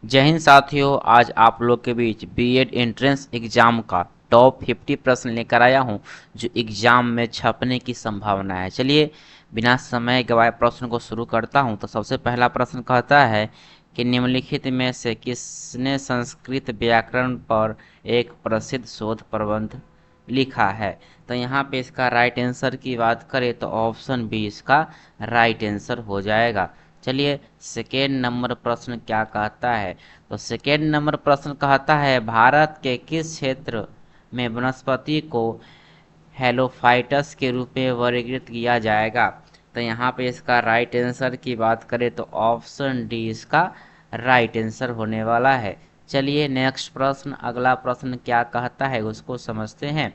जय हिंद साथियों, आज आप लोग के बीच बीएड एंट्रेंस एग्जाम का टॉप 50 प्रश्न लेकर आया हूं जो एग्जाम में छपने की संभावना है। चलिए बिना समय गवाए प्रश्न को शुरू करता हूं। तो सबसे पहला प्रश्न कहता है कि निम्नलिखित में से किसने संस्कृत व्याकरण पर एक प्रसिद्ध शोध प्रबंध लिखा है। तो यहाँ पे इसका राइट आंसर की बात करें तो ऑप्शन बी इसका राइट आंसर हो जाएगा। चलिए सेकेंड नंबर प्रश्न क्या कहता है। तो सेकेंड नंबर प्रश्न कहता है भारत के किस क्षेत्र में वनस्पति को हेलोफाइटस के रूप में वर्गीकृत किया जाएगा। तो यहाँ पे इसका राइट आंसर की बात करें तो ऑप्शन डी इसका राइट आंसर होने वाला है। चलिए नेक्स्ट प्रश्न, अगला प्रश्न क्या कहता है उसको समझते हैं।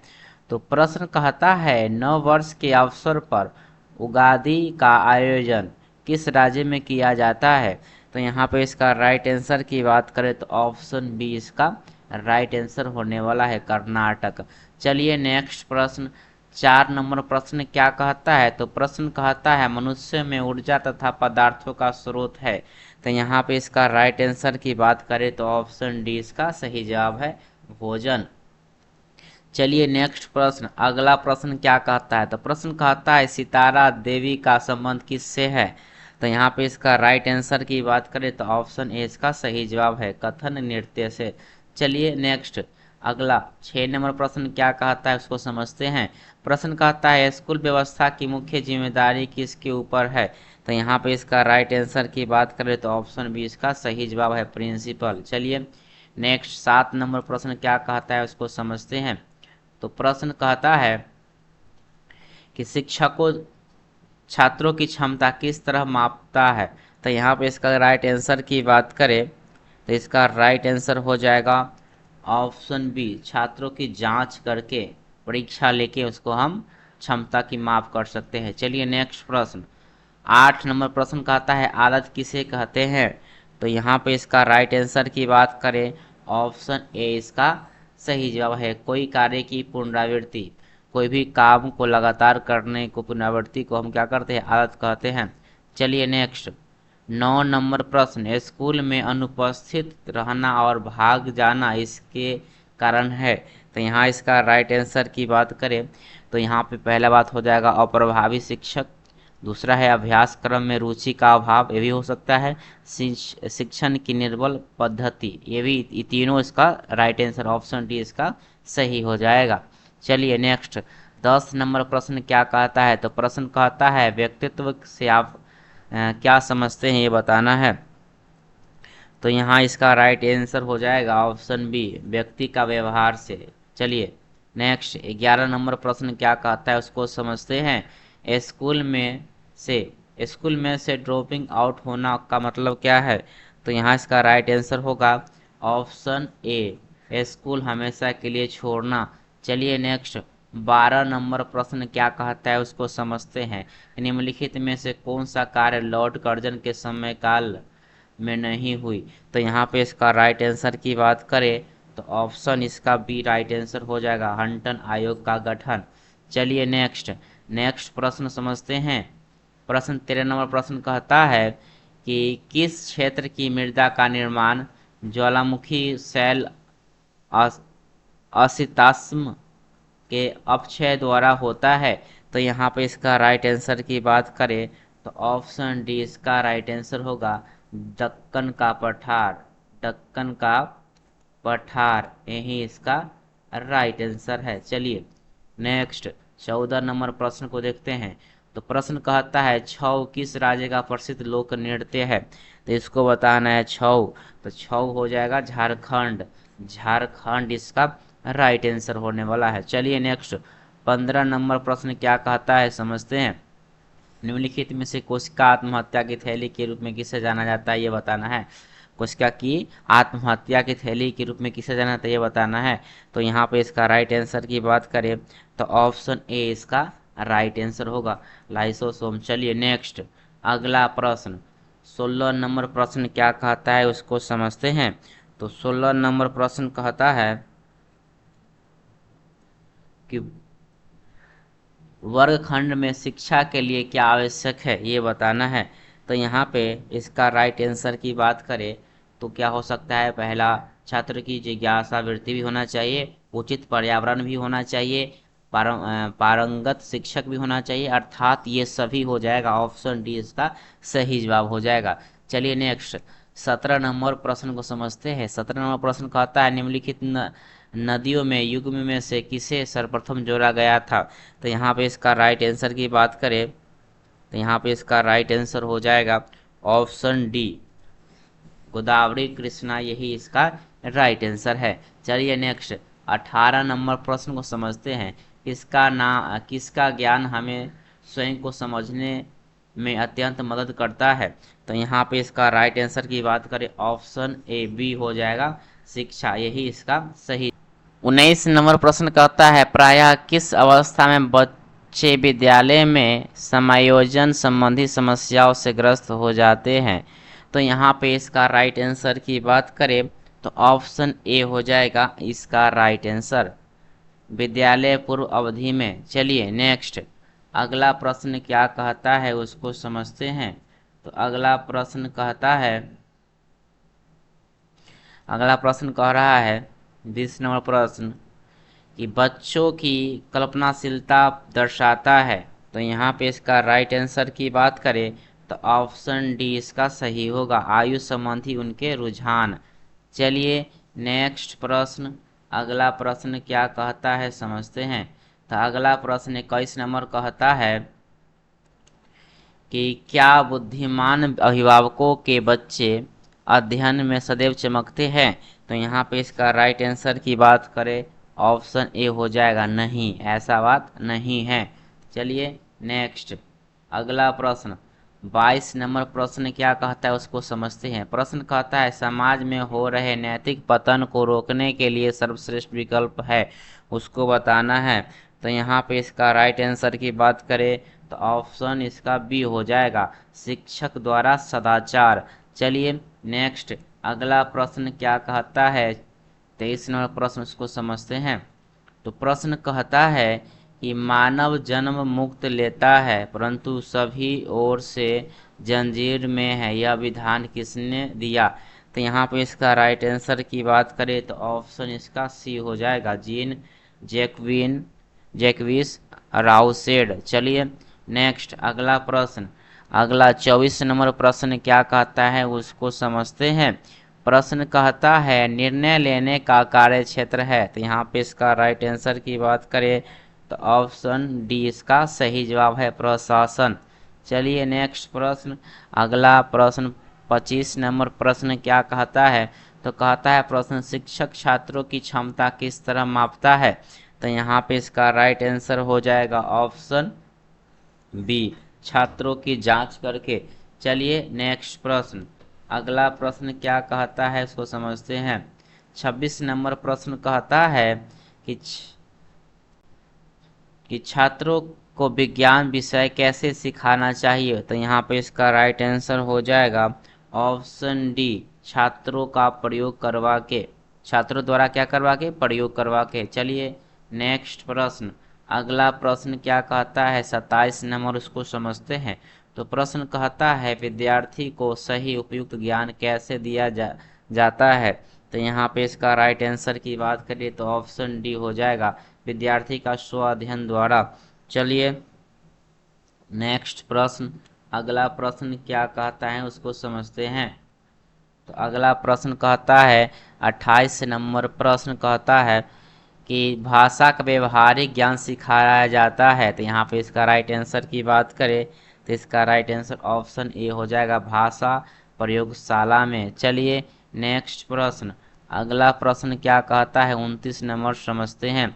तो प्रश्न कहता है नव वर्ष के अवसर पर उगादि का आयोजन किस राज्य में किया जाता है। तो यहाँ पे इसका राइट आंसर की बात करें तो ऑप्शन बी इसका राइट आंसर होने वाला है, कर्नाटक। चलिए नेक्स्ट प्रश्न, 4 नंबर प्रश्न क्या कहता है। तो प्रश्न कहता है मनुष्य में ऊर्जा तथा पदार्थों का स्रोत है। तो यहाँ पे इसका राइट आंसर की बात करें तो ऑप्शन डी इसका सही जवाब है, भोजन। चलिए नेक्स्ट प्रश्न, अगला प्रश्न क्या कहता है। तो प्रश्न कहता है सितारा देवी का संबंध किससे है। तो यहाँ पे इसका राइट आंसर की बात करें तो ऑप्शन ए इसका सही जवाब है, कथन नृत्य से। चलिए नेक्स्ट, अगला 6 नंबर प्रश्न क्या कहता है उसको समझते हैं। प्रश्न कहता है स्कूल व्यवस्था की मुख्य जिम्मेदारी किसके ऊपर है। तो यहाँ पे इसका राइट आंसर की बात करें तो ऑप्शन बी इसका सही जवाब है, प्रिंसिपल। चलिए नेक्स्ट 7 नंबर प्रश्न क्या कहता है उसको समझते हैं। तो प्रश्न कहता है कि शिक्षकों छात्रों की क्षमता किस तरह मापता है। तो यहाँ पे इसका राइट आंसर की बात करें तो इसका राइट आंसर हो जाएगा ऑप्शन बी, छात्रों की जांच करके परीक्षा लेके उसको हम क्षमता की माप कर सकते हैं। चलिए नेक्स्ट प्रश्न, 8 नंबर प्रश्न कहता है आदत किसे कहते हैं। तो यहाँ पे इसका राइट आंसर की बात करें ऑप्शन ए इसका सही जवाब है, कोई कार्य की पुनरावृत्ति। कोई भी काम को लगातार करने को पुनरावृत्ति को हम क्या करते हैं, आदत कहते हैं। चलिए नेक्स्ट, 9 नंबर प्रश्न स्कूल में अनुपस्थित रहना और भाग जाना इसके कारण है। तो यहाँ इसका राइट आंसर की बात करें तो यहाँ पे पहला बात हो जाएगा अप्रभावी शिक्षक, दूसरा है अभ्यास क्रम में रुचि का अभाव, ये भी हो सकता है शिक्षण की निर्बल पद्धति, ये तीनों इसका राइट आंसर ऑप्शन डी इसका सही हो जाएगा। चलिए नेक्स्ट, 10 नंबर प्रश्न क्या कहता है। तो प्रश्न कहता है व्यक्तित्व से आप क्या समझते हैं ये बताना है। तो यहाँ इसका राइट आंसर हो जाएगा ऑप्शन बी, व्यक्ति का व्यवहार से। चलिए नेक्स्ट, 11 नंबर प्रश्न क्या कहता है उसको समझते हैं। से स्कूल में से ड्रॉपिंग आउट होना का मतलब क्या है। तो यहाँ इसका राइट आंसर होगा ऑप्शन ए, स्कूल हमेशा के लिए छोड़ना। चलिए नेक्स्ट, 12 नंबर प्रश्न क्या कहता है उसको समझते हैं। निम्नलिखित में से कौन सा कार्य लॉर्ड कर्जन के समय काल में नहीं हुई। तो यहाँ पे इसका राइट आंसर की बात करें तो ऑप्शन इसका बी राइट आंसर हो जाएगा, हंटन आयोग का गठन। चलिए नेक्स्ट, नेक्स्ट प्रश्न समझते हैं। प्रश्न 13 नंबर प्रश्न कहता है कि किस क्षेत्र की मृदा का निर्माण ज्वालामुखी शैल असितास्म के अपक्षय द्वारा होता है। तो यहाँ पे इसका राइट आंसर की बात करें तो ऑप्शन डी इसका राइट आंसर होगा, दक्कन का पठार। दक्कन का पठार यही इसका राइट आंसर है। चलिए नेक्स्ट, 14 नंबर प्रश्न को देखते हैं। तो प्रश्न कहता है छऊ किस राज्य का प्रसिद्ध लोक नृत्य है। तो इसको बताना है छऊ। तो छऊ हो जाएगा झारखंड। झारखंड इसका राइट आंसर होने वाला है। चलिए नेक्स्ट, 15 नंबर प्रश्न क्या कहता है समझते हैं। निम्नलिखित में से कोशिका आत्महत्या की थैली के रूप में किसे जाना जाता है ये बताना है। कोशिका की आत्महत्या की थैली के रूप में किसे जाना जाता है ये बताना है। तो यहाँ पे इसका राइट आंसर की बात करें तो ऑप्शन ए इसका राइट आंसर होगा, लाइसोसोम। चलिए नेक्स्ट, अगला प्रश्न 16 नंबर प्रश्न क्या कहता है उसको समझते हैं। तो 16 नंबर प्रश्न कहता है कि वर्गखंड में शिक्षा के लिए क्या आवश्यक है ये बताना है। तो यहाँ पे इसका राइट आंसर की बात करें तो क्या हो सकता है, पहला छात्र की जिज्ञासा वृत्ति भी होना चाहिए, उचित पर्यावरण भी होना चाहिए, पारंगत शिक्षक भी होना चाहिए, अर्थात ये सभी हो जाएगा। ऑप्शन डी इसका सही जवाब हो जाएगा। चलिए नेक्स्ट 17 नंबर प्रश्न को समझते हैं। 17 नंबर प्रश्न कहता है निम्नलिखित नदियों में युग्म में से किसे सर्वप्रथम जोड़ा गया था। तो यहाँ पे इसका राइट आंसर की बात करें तो यहाँ पे इसका राइट आंसर हो जाएगा ऑप्शन डी, गोदावरी कृष्णा, यही इसका राइट आंसर है। चलिए नेक्स्ट 18 नंबर प्रश्न को समझते हैं। किसका ज्ञान हमें स्वयं को समझने में अत्यंत मदद करता है। तो यहाँ पे इसका राइट आंसर की बात करें ऑप्शन ए बी हो जाएगा, शिक्षा, यही इसका सही। 19 नंबर प्रश्न कहता है प्रायः किस अवस्था में बच्चे विद्यालय में समायोजन संबंधी समस्याओं से ग्रस्त हो जाते हैं। तो यहाँ पे इसका राइट आंसर की बात करें तो ऑप्शन ए हो जाएगा इसका राइट आंसर, विद्यालय पूर्व अवधि में। चलिए नेक्स्ट अगला प्रश्न क्या कहता है उसको समझते हैं। तो अगला प्रश्न कह रहा है 20 नंबर प्रश्न कि बच्चों की कल्पनाशीलता दर्शाता है। तो यहाँ पे इसका राइट आंसर की बात करें तो ऑप्शन डी इसका सही होगा, आयु संबंधी उनके रुझान। चलिए नेक्स्ट प्रश्न, अगला प्रश्न क्या कहता है समझते हैं। तो अगला प्रश्न 21 नंबर कहता है कि क्या बुद्धिमान अभिभावकों के बच्चे अध्ययन में सदैव चमकते हैं। तो यहाँ पे इसका राइट आंसर की बात करें ऑप्शन ए हो जाएगा, नहीं, ऐसा बात नहीं है। चलिए नेक्स्ट अगला प्रश्न 22 नंबर प्रश्न क्या कहता है उसको समझते हैं। प्रश्न कहता है समाज में हो रहे नैतिक पतन को रोकने के लिए सर्वश्रेष्ठ विकल्प है, उसको बताना है। तो यहाँ पे इसका राइट आंसर की बात करें तो ऑप्शन इसका बी हो जाएगा, शिक्षक द्वारा सदाचार। चलिए नेक्स्ट अगला प्रश्न क्या कहता है 23 नंबर प्रश्न उसको समझते हैं। तो प्रश्न कहता है कि मानव जन्म मुक्त लेता है परंतु सभी ओर से जंजीर में है, यह विधान किसने दिया। तो यहाँ पे इसका राइट आंसर की बात करें तो ऑप्शन इसका सी हो जाएगा, जीन जैकविस राउसेड। चलिए नेक्स्ट अगला 24 नंबर प्रश्न क्या कहता है उसको समझते हैं। प्रश्न कहता है निर्णय लेने का कार्य क्षेत्र है। तो यहाँ पे इसका राइट आंसर की बात करें तो ऑप्शन डी इसका सही जवाब है, प्रशासन। चलिए नेक्स्ट प्रश्न, अगला प्रश्न 25 नंबर प्रश्न क्या कहता है। तो कहता है प्रश्न शिक्षक छात्रों की क्षमता किस तरह मापता है। तो यहाँ पे इसका राइट आंसर हो जाएगा ऑप्शन बी, छात्रों की जांच करके। चलिए नेक्स्ट प्रश्न, अगला प्रश्न क्या कहता है इसको समझते हैं। 26 नंबर प्रश्न कहता है कि छात्रों को विज्ञान विषय कैसे सिखाना चाहिए। तो यहाँ पे इसका राइट आंसर हो जाएगा ऑप्शन डी, छात्रों द्वारा क्या करवा के, प्रयोग करवा के। चलिए नेक्स्ट प्रश्न, अगला प्रश्न क्या कहता है 27 नंबर उसको समझते हैं। तो प्रश्न कहता है विद्यार्थी को सही उपयुक्त ज्ञान कैसे दिया जाता है। तो यहाँ पे इसका राइट आंसर की बात करिए तो ऑप्शन डी हो जाएगा, विद्यार्थी का स्व अध्ययन द्वारा। चलिए नेक्स्ट प्रश्न, अगला प्रश्न क्या कहता है उसको समझते हैं। तो अगला प्रश्न कहता है 28 नंबर प्रश्न कहता है कि भाषा का व्यवहारिक ज्ञान सिखाया जाता है। तो यहाँ पे इसका राइट आंसर की बात करें तो इसका राइट आंसर ऑप्शन ए हो जाएगा, भाषा प्रयोगशाला में। चलिए नेक्स्ट प्रश्न, अगला प्रश्न क्या कहता है 29 नंबर समझते हैं।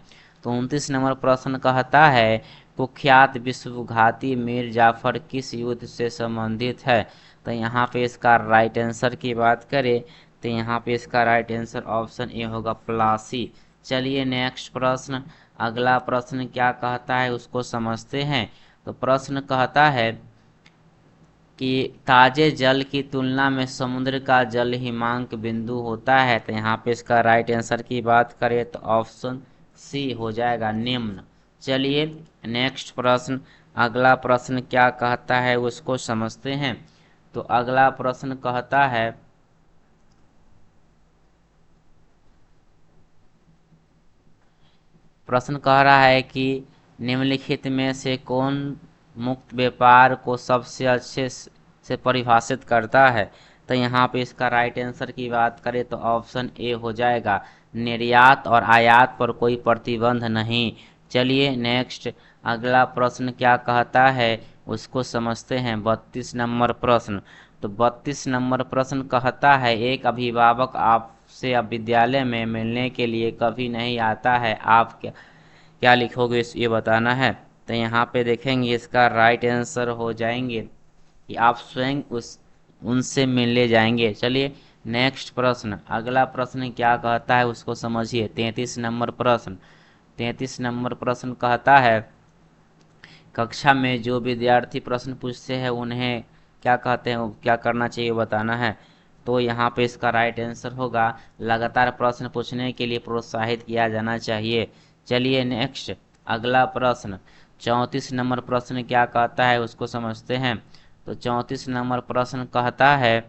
तो 29 नंबर प्रश्न कहता है कुख्यात विश्वघाती मीर जाफर किस युद्ध से संबंधित है। तो यहाँ पे इसका राइट आंसर की बात करें तो यहाँ पे इसका राइट आंसर ऑप्शन ए होगा, प्लासी। चलिए नेक्स्ट प्रश्न, अगला प्रश्न क्या कहता है उसको समझते हैं। तो प्रश्न कहता है कि ताजे जल की तुलना में समुद्र का जल हिमांक बिंदु होता है। तो यहाँ पे इसका राइट आंसर की बात करें तो ऑप्शन सी हो जाएगा, निम्न। चलिए नेक्स्ट प्रश्न, अगला प्रश्न क्या कहता है उसको समझते हैं। तो अगला प्रश्न कहता है प्रश्न कह रहा है कि निम्नलिखित में से कौन मुक्त व्यापार को सबसे अच्छे से परिभाषित करता है। तो यहाँ पे इसका राइट आंसर की बात करें तो ऑप्शन ए हो जाएगा, निर्यात और आयात पर कोई प्रतिबंध नहीं। चलिए नेक्स्ट, अगला प्रश्न क्या कहता है उसको समझते हैं। 32 नंबर प्रश्न। तो 32 नंबर प्रश्न कहता है, एक अभिभावक आपसे अब विद्यालय में मिलने के लिए कभी नहीं आता है, आप क्या क्या लिखोगे ये बताना है। तो यहाँ पे देखेंगे इसका राइट आंसर हो जाएंगे कि आप स्वयं उनसे मिलने जाएंगे। चलिए नेक्स्ट प्रश्न, अगला प्रश्न क्या कहता है उसको समझिए। 33 नंबर प्रश्न। 33 नंबर प्रश्न कहता है, कक्षा में जो विद्यार्थी प्रश्न पूछते हैं उन्हें क्या कहते हैं, क्या करना चाहिए बताना है। तो यहाँ पे इसका राइट आंसर होगा, लगातार प्रश्न पूछने के लिए प्रोत्साहित किया जाना चाहिए। चलिए नेक्स्ट, अगला प्रश्न 34 नंबर प्रश्न क्या कहता है उसको समझते हैं। तो 34 नंबर प्रश्न कहता है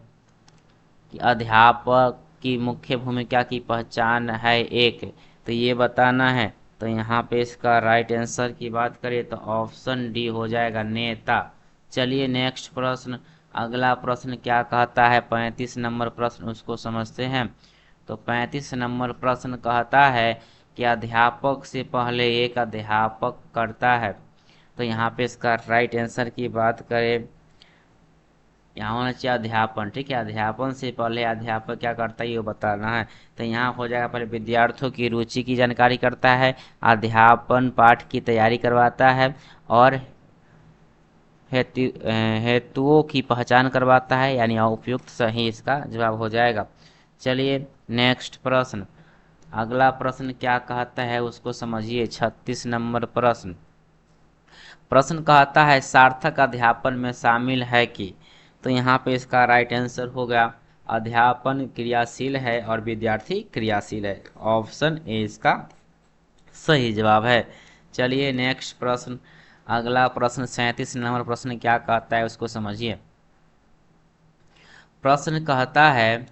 कि अध्यापक की मुख्य भूमिका की पहचान है एक, तो ये बताना है। तो यहाँ पे इसका राइट आंसर की बात करें तो ऑप्शन डी हो जाएगा, नेता। चलिए नेक्स्ट प्रश्न, अगला प्रश्न क्या कहता है 35 नंबर प्रश्न उसको समझते हैं। तो 35 नंबर प्रश्न कहता है कि अध्यापक से पहले एक अध्यापक करता है। तो यहाँ पे इसका राइट आंसर की बात करें, यहाँ होना चाहिए अध्यापन। ठीक है, अध्यापन से पहले अध्यापक क्या करता है ये बताना है। तो यहाँ हो जाएगा, पहले विद्यार्थियों की रुचि की जानकारी करता है, अध्यापन पाठ की तैयारी करवाता है, और हेतुओं की पहचान करवाता है, यानी उपयुक्त सही इसका जवाब हो जाएगा। चलिए नेक्स्ट प्रश्न, अगला प्रश्न क्या कहता है उसको समझिए। 36 नंबर प्रश्न। प्रश्न कहता है, सार्थक अध्यापन में शामिल है कि। तो यहाँ पे इसका राइट आंसर होगा, अध्यापन क्रियाशील है और विद्यार्थी क्रियाशील है। ऑप्शन ए इसका सही जवाब है। चलिए नेक्स्ट प्रश्न, अगला प्रश्न 37 नंबर प्रश्न क्या कहता है उसको समझिए। प्रश्न कहता है,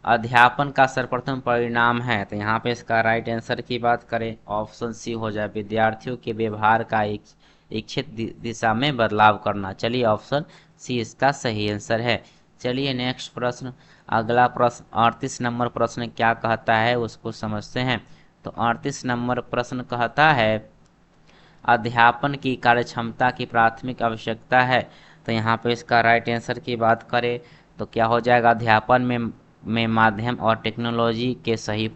अध्यापन का सर्वप्रथम परिणाम है। तो यहाँ पे इसका राइट आंसर की बात करें ऑप्शन सी हो जाए, विद्यार्थियों के व्यवहार का एक इच्छित दिशा में बदलाव करना। चलिए ऑप्शन सी इसका सही आंसर है। चलिए नेक्स्ट प्रश्न, अगला प्रश्न 38 नंबर प्रश्न क्या कहता है उसको समझते हैं। तो 38 नंबर प्रश्न कहता है, अध्यापन की कार्यक्षमता की प्राथमिक आवश्यकता है। तो यहाँ पे इसका राइट आंसर की बात करें तो क्या हो जाएगा, अध्यापन में माध्यम और टेक्नोलॉजी के सही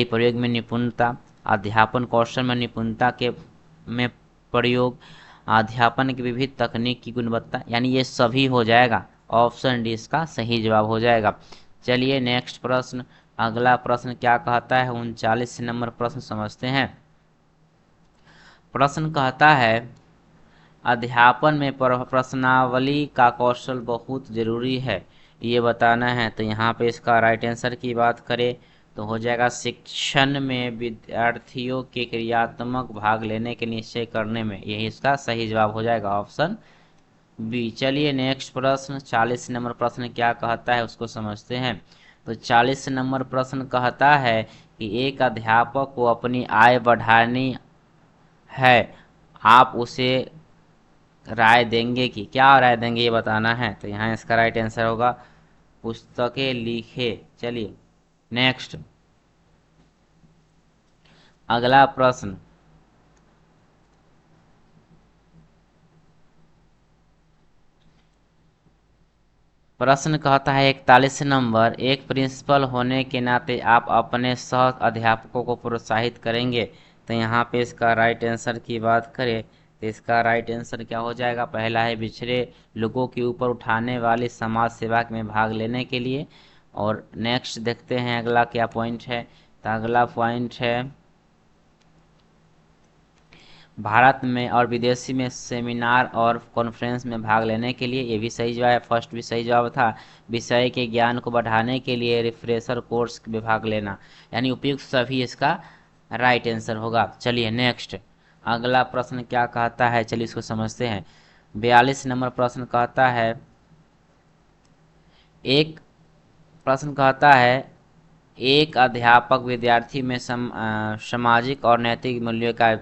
प्रयोग में निपुणता, अध्यापन कौशल में निपुणता के में प्रयोग, अध्यापन की विविध तकनीक की गुणवत्ता, यानी ये सभी हो जाएगा। ऑप्शन डी इसका सही जवाब हो जाएगा। चलिए नेक्स्ट प्रश्न, अगला प्रश्न क्या कहता है 39 नंबर प्रश्न समझते हैं। प्रश्न कहता है, अध्यापन में प्रश्नावली का कौशल बहुत जरूरी है, ये बताना है। तो यहाँ पे इसका राइट आंसर की बात करें तो हो जाएगा, शिक्षण में विद्यार्थियों के क्रियात्मक भाग लेने के निश्चय करने में, यही इसका सही जवाब हो जाएगा, ऑप्शन बी। चलिए नेक्स्ट प्रश्न 40 नंबर प्रश्न क्या कहता है उसको समझते हैं। तो 40 नंबर प्रश्न कहता है कि एक अध्यापक को अपनी आय बढ़ानी है, आप उसे राय देंगे कि क्या राय देंगे ये बताना है। तो यहाँ इसका राइट आंसर होगा, पुस्तकें लिखे। चलिए नेक्स्ट, अगला प्रश्न प्रश्न कहता है 41 नंबर, एक प्रिंसिपल होने के नाते आप अपने सह अध्यापकों को प्रोत्साहित करेंगे। तो यहाँ पे इसका राइट आंसर की बात करें तो इसका राइट आंसर क्या हो जाएगा, पहला है पिछड़े लोगों के ऊपर उठाने वाली समाज सेवा में भाग लेने के लिए। और नेक्स्ट देखते हैं अगला क्या पॉइंट है। तो अगला पॉइंट है, भारत में और विदेशी में सेमिनार और कॉन्फ्रेंस में भाग लेने के लिए, ये भी सही जवाब है, फर्स्ट भी सही जवाब था। विषय के ज्ञान को बढ़ाने के लिए रिफ्रेशर कोर्स में भाग लेना, यानी उपयुक्त सभी इसका राइट आंसर होगा। चलिए नेक्स्ट, अगला प्रश्न क्या कहता है चलिए इसको समझते हैं। 42 नंबर प्रश्न कहता है, एक प्रश्न कहता है एक अध्यापक विद्यार्थी में सामाजिक और नैतिक मूल्यों का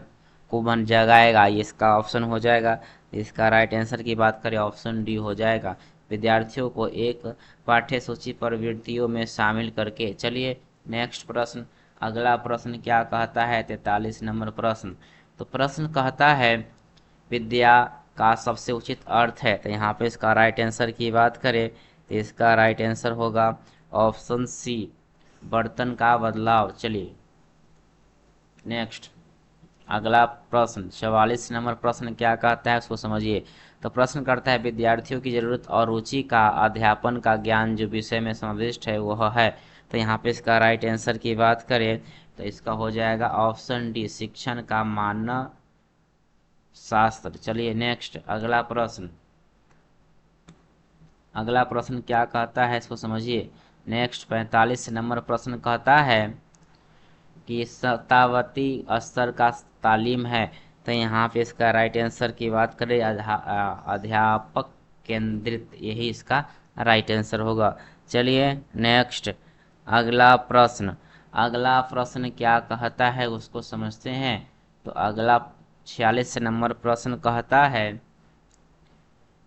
को बन जगाएगा, ये इसका ऑप्शन हो जाएगा। इसका राइट आंसर की बात करें ऑप्शन डी हो जाएगा। विद्यार्थियों को एक पाठ्य सूची प्रवृत्तियों में शामिल करके। चलिए नेक्स्ट प्रश्न, अगला प्रश्न क्या कहता है, 43 नंबर प्रश्न। तो प्रश्न कहता है विद्या का सबसे उचित अर्थ है। तो यहाँ पे इसका राइट आंसर की बात करें तो इसका राइट आंसर होगा ऑप्शन सी, बर्तन का बदलाव। चलिए नेक्स्ट, अगला प्रश्न 44 नंबर प्रश्न क्या कहता है उसको समझिए। तो प्रश्न करता है विद्यार्थियों की जरूरत और रुचि का अध्यापन का ज्ञान जो विषय में समाविष्ट है वह है। तो यहाँ पे इसका राइट आंसर की बात करें तो इसका हो जाएगा ऑप्शन डी, शिक्षण का मानव शास्त्र। चलिए नेक्स्ट, अगला प्रश्न क्या कहता है इसको समझिए। नेक्स्ट 45 नंबर प्रश्न कहता है कि शतावती स्तर का तालीम है। तो यहाँ पे इसका राइट आंसर की बात करें अध्यापक केंद्रित, यही इसका राइट आंसर होगा। चलिए नेक्स्ट, अगला प्रश्न क्या कहता है उसको समझते हैं। तो अगला 46 नंबर प्रश्न कहता है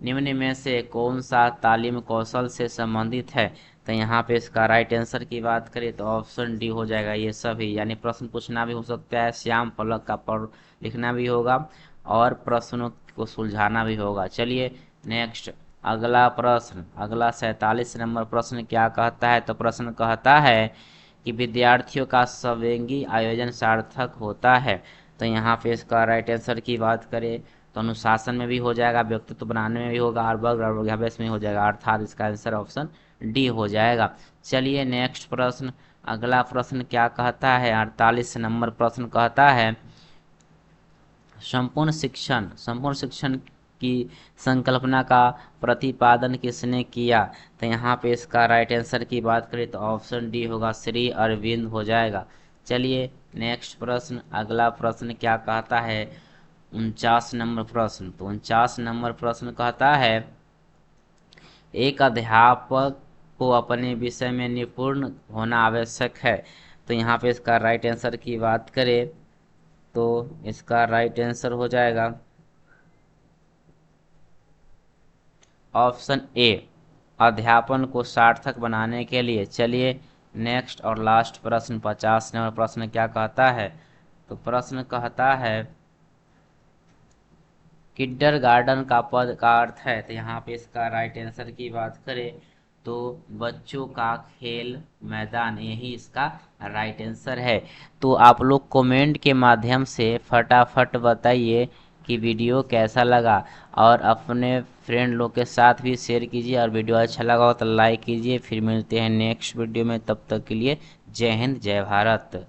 निम्न में से कौन सा तालीम कौशल से संबंधित है। तो यहाँ पे इसका राइट आंसर की बात करें तो ऑप्शन डी हो जाएगा ये सभी, यानी प्रश्न पूछना भी हो सकता है, श्याम फलक का पर लिखना भी होगा और प्रश्नों को सुलझाना भी होगा। चलिए नेक्स्ट, अगला 47 नंबर प्रश्न क्या कहता है। तो प्रश्न कहता है कि विद्यार्थियों का सर्वांगी आयोजन सार्थक होता है। तो यहाँ पे इसका राइट आंसर की बात करें तो अनुशासन में भी हो जाएगा, व्यक्तित्व बनाने में भी होगा और वर्ग और वर्गाभ्यास में हो जाएगा, अर्थात इसका आंसर ऑप्शन डी हो जाएगा। चलिए नेक्स्ट प्रश्न, अगला प्रश्न क्या कहता है, 48 नंबर प्रश्न कहता है संपूर्ण शिक्षण की संकल्पना का प्रतिपादन किसने किया। तो यहाँ पे इसका राइट आंसर की बात करें तो ऑप्शन डी होगा, श्री अरविंद हो जाएगा। चलिए नेक्स्ट प्रश्न, अगला प्रश्न क्या कहता है, 49 नंबर प्रश्न। तो 49 नंबर प्रश्न कहता है एक अध्यापक को अपने विषय में निपुण होना आवश्यक है। तो यहाँ पे इसका राइट आंसर की बात करें तो इसका राइट आंसर हो जाएगा ऑप्शन ए, अध्यापन को सार्थक बनाने के लिए। चलिए नेक्स्ट और लास्ट प्रश्न 50 नंबर प्रश्न क्या कहता है। तो प्रश्न कहता है किंडरगार्टन का पद का अर्थ है। तो यहाँ पे इसका राइट आंसर की बात करें तो बच्चों का खेल मैदान, यही इसका राइट आंसर है। तो आप लोग कमेंट के माध्यम से फटाफट बताइए कि वीडियो कैसा लगा और अपने फ्रेंड लोग के साथ भी शेयर कीजिए और वीडियो अच्छा लगा हो तो लाइक कीजिए। फिर मिलते हैं नेक्स्ट वीडियो में, तब तक के लिए जय हिंद जय भारत।